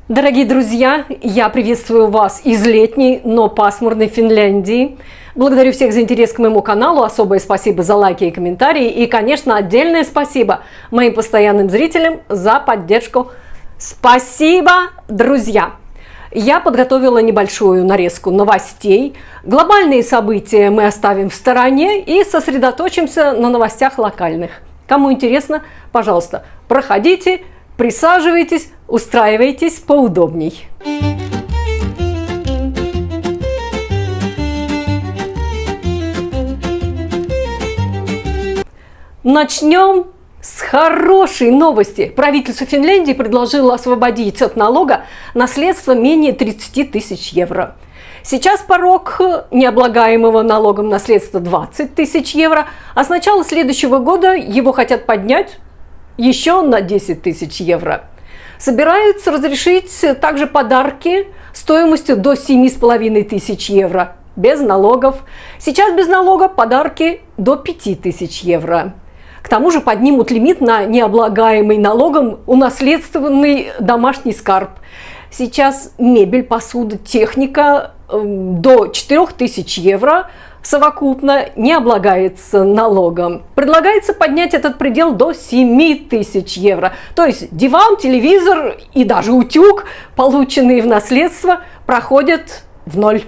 Дорогие друзья, я приветствую вас из летней, но пасмурной Финляндии. Благодарю всех за интерес к моему каналу, особое спасибо за лайки и комментарии, и, конечно, отдельное спасибо моим постоянным зрителям за поддержку. Спасибо, друзья! Я подготовила небольшую нарезку новостей. Глобальные события мы оставим в стороне и сосредоточимся на новостях локальных. Кому интересно, пожалуйста, проходите, присаживайтесь, устраивайтесь поудобней. Начнем с хорошей новости. Правительство Финляндии предложило освободить от налога наследство менее 30 тысяч евро. Сейчас порог необлагаемого налогом наследства 20 тысяч евро, а с начала следующего года его хотят поднять еще на 10 тысяч евро. Собираются разрешить также подарки стоимостью до 7,5 тысяч евро без налогов. Сейчас без налога подарки до 5 тысяч евро. К тому же поднимут лимит на необлагаемый налогом унаследованный домашний скарб. Сейчас мебель, посуда, техника до 4000 евро совокупно не облагается налогом. Предлагается поднять этот предел до 7000 евро. То есть диван, телевизор и даже утюг, полученные в наследство, проходят в ноль.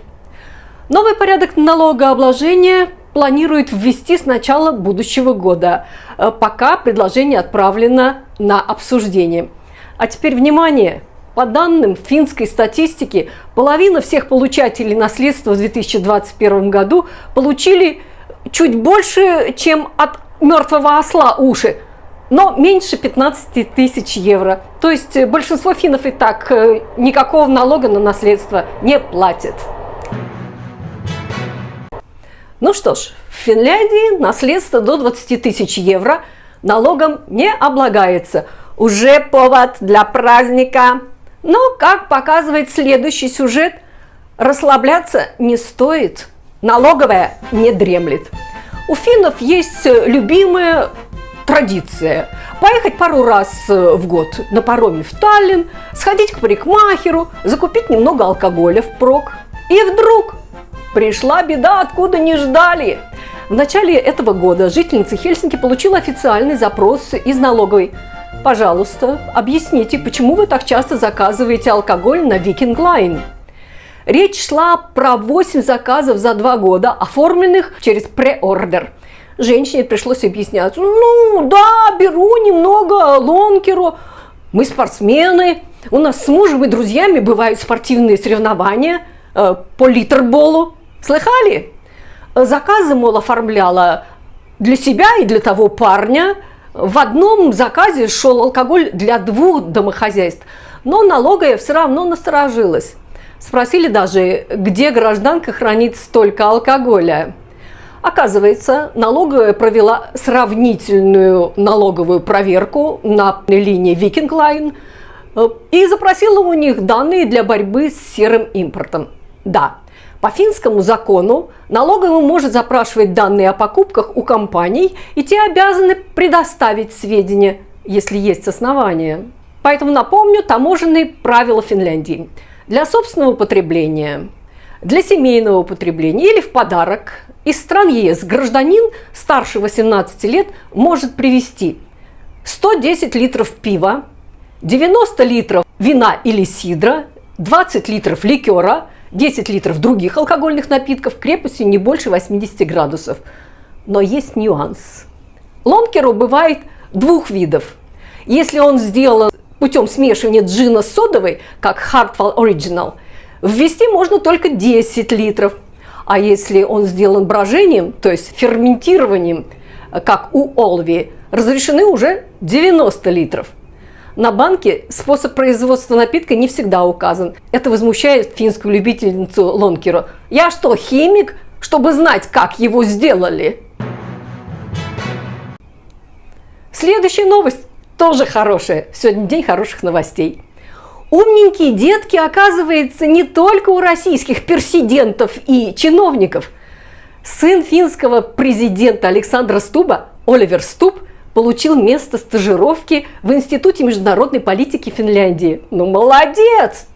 Новый порядок налогообложения планирует ввести с начала будущего года. Пока предложение отправлено на обсуждение. А теперь внимание! По данным финской статистики, половина всех получателей наследства в 2021 году получили чуть больше, чем от мертвого осла уши, но меньше 15 тысяч евро. То есть большинство финнов и так никакого налога на наследство не платят. Ну что ж, в Финляндии наследство до 20 тысяч евро налогом не облагается. Уже повод для праздника. Но, как показывает следующий сюжет, расслабляться не стоит. Налоговая не дремлет. У финнов есть любимая традиция – поехать пару раз в год на пароме в Таллин, сходить к парикмахеру, закупить немного алкоголя впрок. И вдруг пришла беда, откуда не ждали. В начале этого года жительница Хельсинки получила официальный запрос из налоговой. Пожалуйста, объясните, почему вы так часто заказываете алкоголь на Viking Line? Речь шла про 8 заказов за 2 года, оформленных через преордер. Женщине пришлось объяснять: ну да, беру немного лонкеру, мы спортсмены, у нас с мужем и друзьями бывают спортивные соревнования по литерболу. Слыхали? Заказы, мол, оформляла для себя и для того парня. В одном заказе шел алкоголь для 2 домохозяйств, но налоговая все равно насторожилась. Спросили даже, где гражданка хранит столько алкоголя. Оказывается, налоговая провела сравнительную налоговую проверку на линии Viking Line и запросила у них данные для борьбы с серым импортом. Да. По финскому закону налоговый может запрашивать данные о покупках у компаний, и те обязаны предоставить сведения, если есть основания. Поэтому напомню таможенные правила Финляндии. Для собственного потребления, для семейного потребления или в подарок из стран ЕС гражданин старше 18 лет может привезти 110 литров пива, 90 литров вина или сидра, 20 литров ликера, 10 литров других алкогольных напитков крепостью не больше 80 градусов. Но есть нюанс. Лонкеру бывает 2 видов. Если он сделан путем смешивания джина с содовой, как Hartwall Original, ввести можно только 10 литров. А если он сделан брожением, то есть ферментированием, как у Олви, разрешены уже 90 литров. На банке способ производства напитка не всегда указан. Это возмущает финскую любительницу лонкеру. Я что, химик, чтобы знать, как его сделали? Следующая новость тоже хорошая. Сегодня день хороших новостей. Умненькие детки, оказывается, не только у российских персидентов и чиновников. Сын финского президента Александра Стуба, Оливер Стуб, получил место стажировки в Институте международной политики Финляндии. Ну, молодец!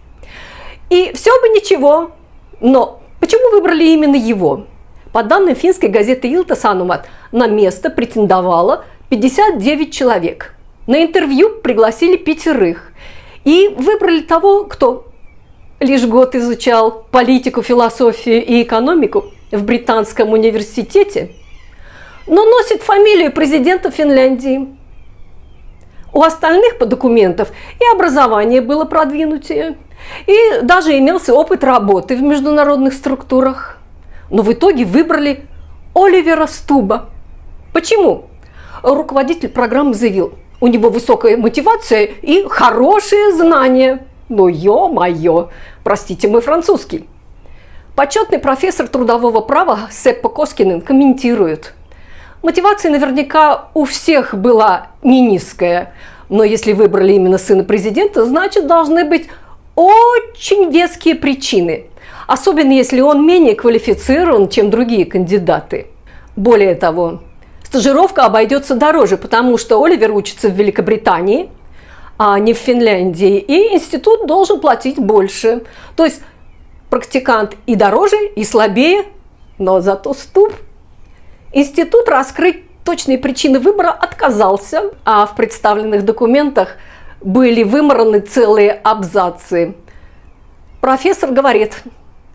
И все бы ничего, но почему выбрали именно его? По данным финской газеты Ilta-Sanomat, на место претендовало 59 человек. На интервью пригласили 5. И выбрали того, кто лишь год изучал политику, философию и экономику в Британском университете, но носит фамилию президента Финляндии. У остальных по документам и образование было продвинутее, и даже имелся опыт работы в международных структурах. Но в итоге выбрали Оливера Стуба. Почему? Руководитель программы заявил, у него высокая мотивация и хорошие знания. Ну, ё-моё, простите мой французский. Почетный профессор трудового права Сеппо Коскинен комментирует. Мотивация наверняка у всех была не низкая, но если выбрали именно сына президента, значит, должны быть очень веские причины, особенно если он менее квалифицирован, чем другие кандидаты. Более того, стажировка обойдется дороже, потому что Оливер учится в Великобритании, а не в Финляндии, и институт должен платить больше. То есть практикант и дороже, и слабее, но зато Стуб. Институт раскрыть точные причины выбора отказался, а в представленных документах были вымараны целые абзацы. Профессор говорит,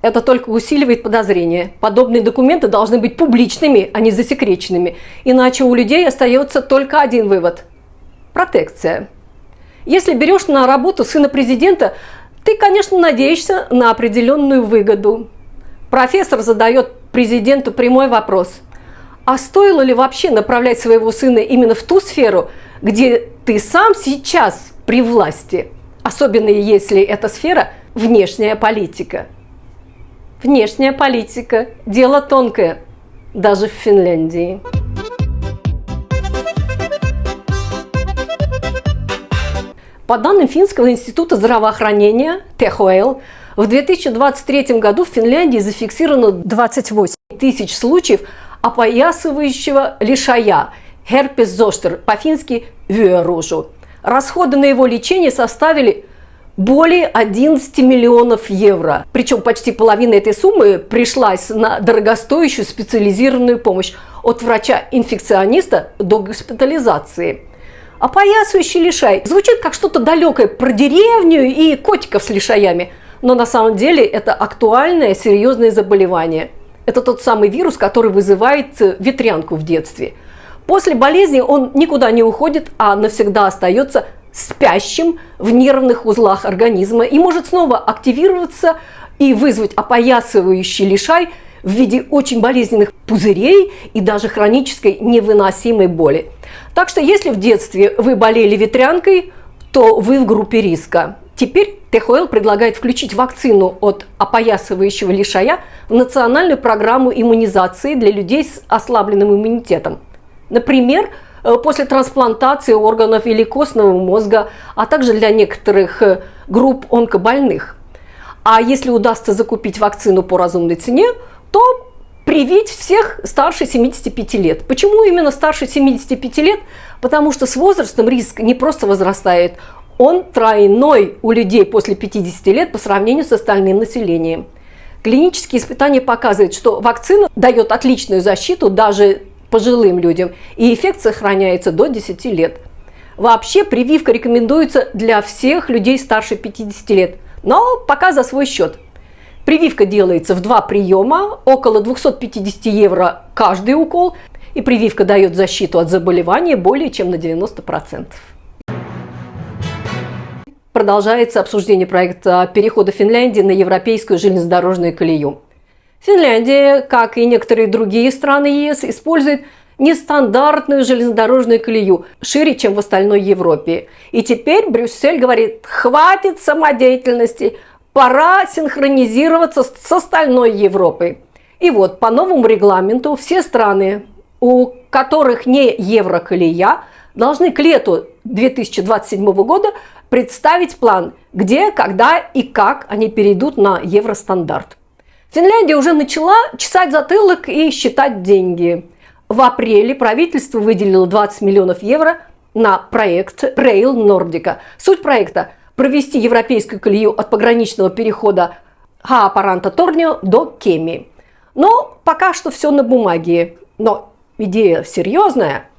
это только усиливает подозрения. Подобные документы должны быть публичными, а не засекреченными. Иначе у людей остается только один вывод – протекция. Если берешь на работу сына президента, ты, конечно, надеешься на определенную выгоду. Профессор задает президенту прямой вопрос. А стоило ли вообще направлять своего сына именно в ту сферу, где ты сам сейчас при власти? Особенно если эта сфера – внешняя политика. Внешняя политика – дело тонкое, даже в Финляндии. По данным Финского института здравоохранения ТХЛ, в 2023 году в Финляндии зафиксировано 28 тысяч случаев опоясывающего лишая herpes zoster, по-фински vyörusу. Расходы на его лечение составили более 11 миллионов евро. Причем почти половина этой суммы пришлась на дорогостоящую специализированную помощь от врача-инфекциониста до госпитализации. Опоясывающий лишай звучит как что-то далекое про деревню и котиков с лишаями, но на самом деле это актуальное серьезное заболевание. Это тот самый вирус, который вызывает ветрянку в детстве. После болезни он никуда не уходит, а навсегда остается спящим в нервных узлах организма и может снова активироваться и вызвать опоясывающий лишай в виде очень болезненных пузырей и даже хронической невыносимой боли. Так что если в детстве вы болели ветрянкой, то вы в группе риска. Теперь ТХЛ предлагает включить вакцину от опоясывающего лишая в национальную программу иммунизации для людей с ослабленным иммунитетом. Например, после трансплантации органов или костного мозга, а также для некоторых групп онкобольных. А если удастся закупить вакцину по разумной цене, то привить всех старше 75 лет. Почему именно старше 75 лет? Потому что с возрастом риск не просто возрастает, он тройной у людей после 50 лет по сравнению с остальным населением. Клинические испытания показывают, что вакцина дает отличную защиту даже пожилым людям, и эффект сохраняется до 10 лет. Вообще прививка рекомендуется для всех людей старше 50 лет, но пока за свой счет. Прививка делается в 2 приема, около 250 евро каждый укол, и прививка дает защиту от заболевания более чем на 90%. Продолжается обсуждение проекта перехода Финляндии на европейскую железнодорожную колею. Финляндия, как и некоторые другие страны ЕС, использует нестандартную железнодорожную колею, шире, чем в остальной Европе. И теперь Брюссель говорит, хватит самодеятельности, пора синхронизироваться с остальной Европой. И вот по новому регламенту все страны, у которых не евроколея, должны к лету 2027 года представить план, где, когда и как они перейдут на евростандарт. Финляндия уже начала чесать затылок и считать деньги. В апреле правительство выделило 20 миллионов евро на проект Rail Nordica. Суть проекта – провести европейскую колею от пограничного перехода Хааparanта-Торнио до Кемии. Но пока что все на бумаге. Но идея серьезная.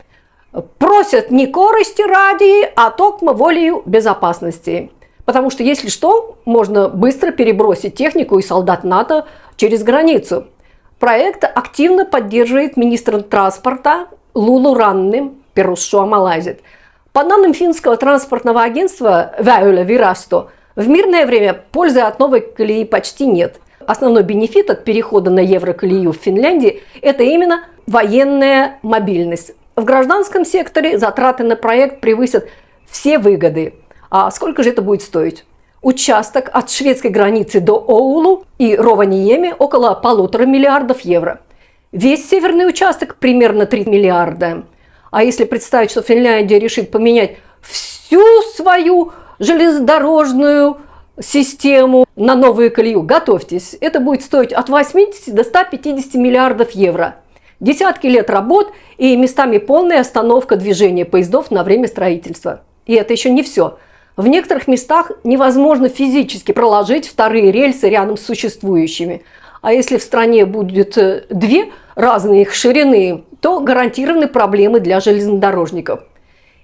Просят не корысти ради, а токмо волею безопасности. Потому что, если что, можно быстро перебросить технику и солдат НАТО через границу. Проект активно поддерживает министр транспорта Лулу Ранны Перуссуа-Малайзит. По данным финского транспортного агентства Väylä-virasto, в мирное время пользы от новой колеи почти нет. Основной бенефит от перехода на евроколею в Финляндии – это именно военная мобильность. В гражданском секторе затраты на проект превысят все выгоды. А сколько же это будет стоить? Участок от шведской границы до Оулу и Ровaniemi около 1,5 миллиардов евро. Весь северный участок примерно 3 миллиарда. А если представить, что Финляндия решит поменять всю свою железнодорожную систему на новую колею, готовьтесь, это будет стоить от 80 до 150 миллиардов евро. Десятки лет работ и местами полная остановка движения поездов на время строительства. И это еще не все. В некоторых местах невозможно физически проложить вторые рельсы рядом с существующими. А если в стране будет две разные их ширины, то гарантированы проблемы для железнодорожников.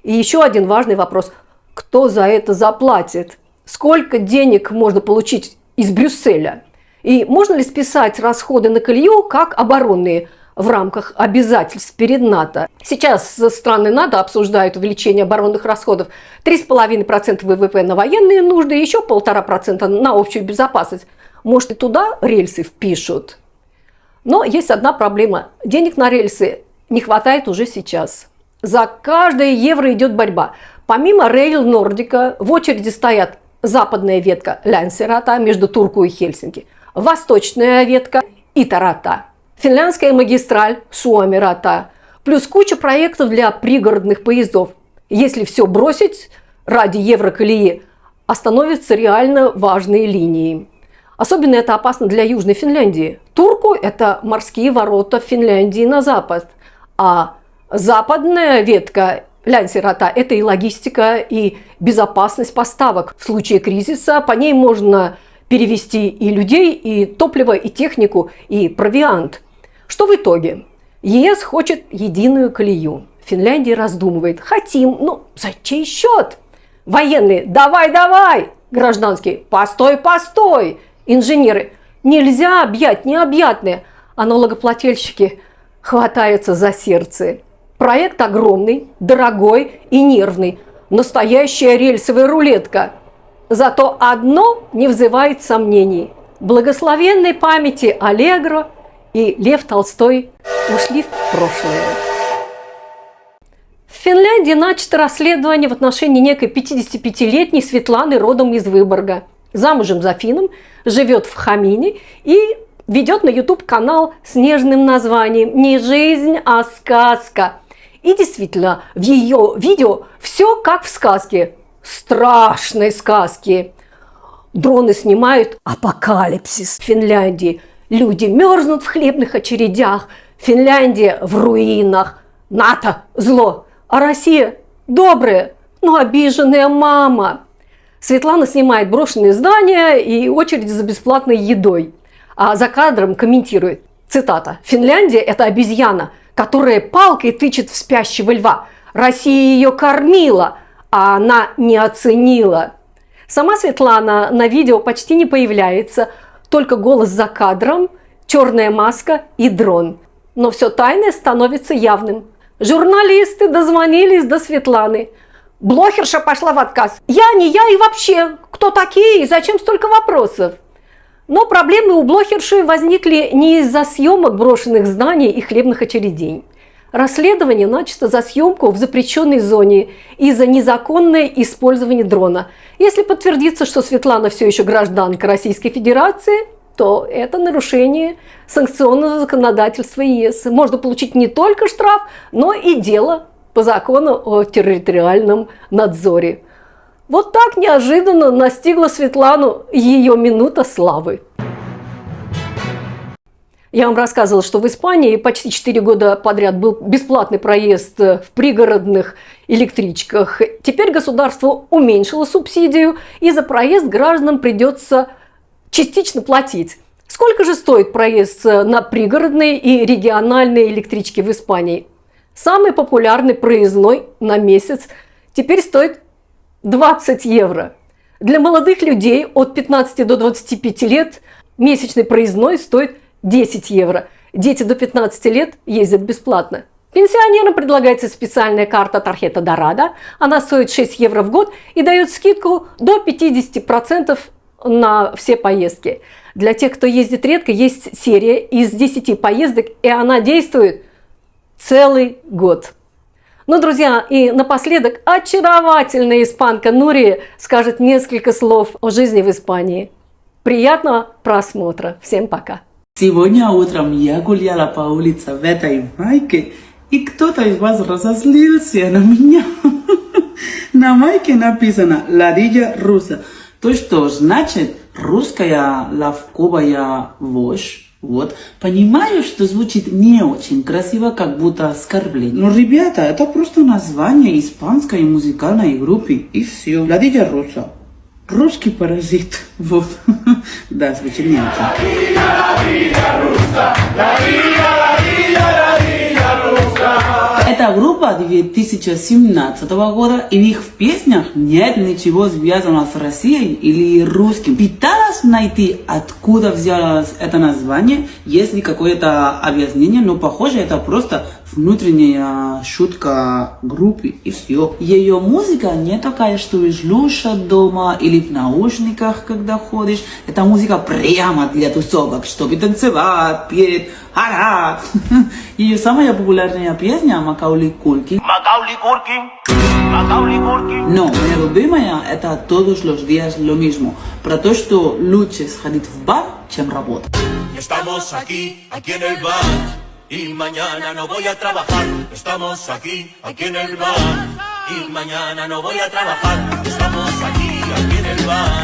И еще один важный вопрос. Кто за это заплатит? Сколько денег можно получить из Брюсселя? И можно ли списать расходы на колею как оборонные в рамках обязательств перед НАТО? Сейчас страны НАТО обсуждают увеличение оборонных расходов 3,5% ВВП на военные нужды и еще 1,5% на общую безопасность. Может, и туда рельсы впишут? Но есть одна проблема. Денег на рельсы не хватает уже сейчас. За каждое евро идет борьба. Помимо Rail Nordica в очереди стоят западная ветка Länsi-rata между Турку и Хельсинки, восточная ветка Itä-rata, финляндская магистраль Suomi-rata, плюс куча проектов для пригородных поездов. Если все бросить ради евроколеи, остановятся реально важные линии. Особенно это опасно для Южной Финляндии. Турку – это морские ворота Финляндии на запад, а западная ветка Länsi-rata – это и логистика, и безопасность поставок. В случае кризиса по ней можно перевести и людей, и топливо, и технику, и провиант. Что в итоге? ЕС хочет единую колею. Финляндия раздумывает. Хотим, но за чей счет? Военные – давай! Гражданские – постой! Инженеры – нельзя объять необъятное. А налогоплательщики хватаются за сердце. Проект огромный, дорогой и нервный. Настоящая рельсовая рулетка. Зато одно не вызывает сомнений. Благословенной памяти Аллегро и Лев Толстой ушли в прошлое. В Финляндии начато расследование в отношении некой 55-летней Светланы родом из Выборга. Замужем за финном, живет в Хамине и ведет на YouTube канал с нежным названием «Не жизнь, а сказка». И действительно, в ее видео все как в сказке. Страшной сказке. Дроны снимают апокалипсис в Финляндии. Люди мерзнут в хлебных очередях. Финляндия в руинах. НАТО – зло. А Россия – добрая, но обиженная мама. Светлана снимает брошенные здания и очереди за бесплатной едой. А за кадром комментирует, цитата, «Финляндия – это обезьяна, которая палкой тычет в спящего льва. Россия ее кормила, а она не оценила». Сама Светлана на видео почти не появляется, только голос за кадром, черная маска и дрон. Но все тайное становится явным. Журналисты дозвонились до Светланы. Блогерша пошла в отказ. Я, не я и вообще. Кто такие и зачем столько вопросов? Но проблемы у блогерши возникли не из-за съемок брошенных зданий и хлебных очередей. Расследование начато за съемку в запрещенной зоне из-за незаконного использования дрона. Если подтвердится, что Светлана все еще гражданка Российской Федерации, то это нарушение санкционного законодательства ЕС. Можно получить не только штраф, но и дело по закону о территориальном надзоре. Вот так неожиданно настигла Светлану ее минута славы. Я вам рассказывала, что в Испании почти 4 года подряд был бесплатный проезд в пригородных электричках. Теперь государство уменьшило субсидию, и за проезд гражданам придется частично платить. Сколько же стоит проезд на пригородные и региональные электрички в Испании? Самый популярный проездной на месяц теперь стоит 20 евро. Для молодых людей от 15 до 25 лет месячный проездной стоит 10 евро. Дети до 15 лет ездят бесплатно. Пенсионерам предлагается специальная карта Тархета Дорадо. Она стоит 6 евро в год и дает скидку до 50% на все поездки. Для тех, кто ездит редко, есть серия из 10 поездок, и она действует целый год. Ну, друзья, и напоследок очаровательная испанка Нурия скажет несколько слов о жизни в Испании. Приятного просмотра. Всем пока. Сегодня утром я гуляла по улице в этой майке, и кто-то из вас разозлился на меня. На майке написано «Ladilla руса». То, что значит русская лавковая вошь. Вот. Понимаю, что звучит не очень красиво, как будто оскорбление. Но, ребята, это просто название испанской музыкальной группы, и все. «Ladilla руса». Русский паразит. Вот. Да, звучит не очень. Это группа 2017 года, и в их песнях нет ничего связанного с Россией или русским. Пыталась найти, откуда взялось это название, есть ли какое-то объяснение, но похоже, это просто внутренняя шутка группы, и все. Ее музыка не такая, что слушать дома или в наушниках, когда ходишь. Это музыка прямо для тусовок, чтобы танцевать, петь, ага. Ее самая популярная песня «Макаули Кулкин». Macaulay Culkin, Macaulay Culkin. Но моя любимая — это «Todos los días lo mismo», про то, что лучше сходить в бар, чем работать. Estamos aquí en el bar, y mañana no voy a trabajar. Estamos aquí en el bar, y mañana no voy a trabajar. Estamos aquí en el bar.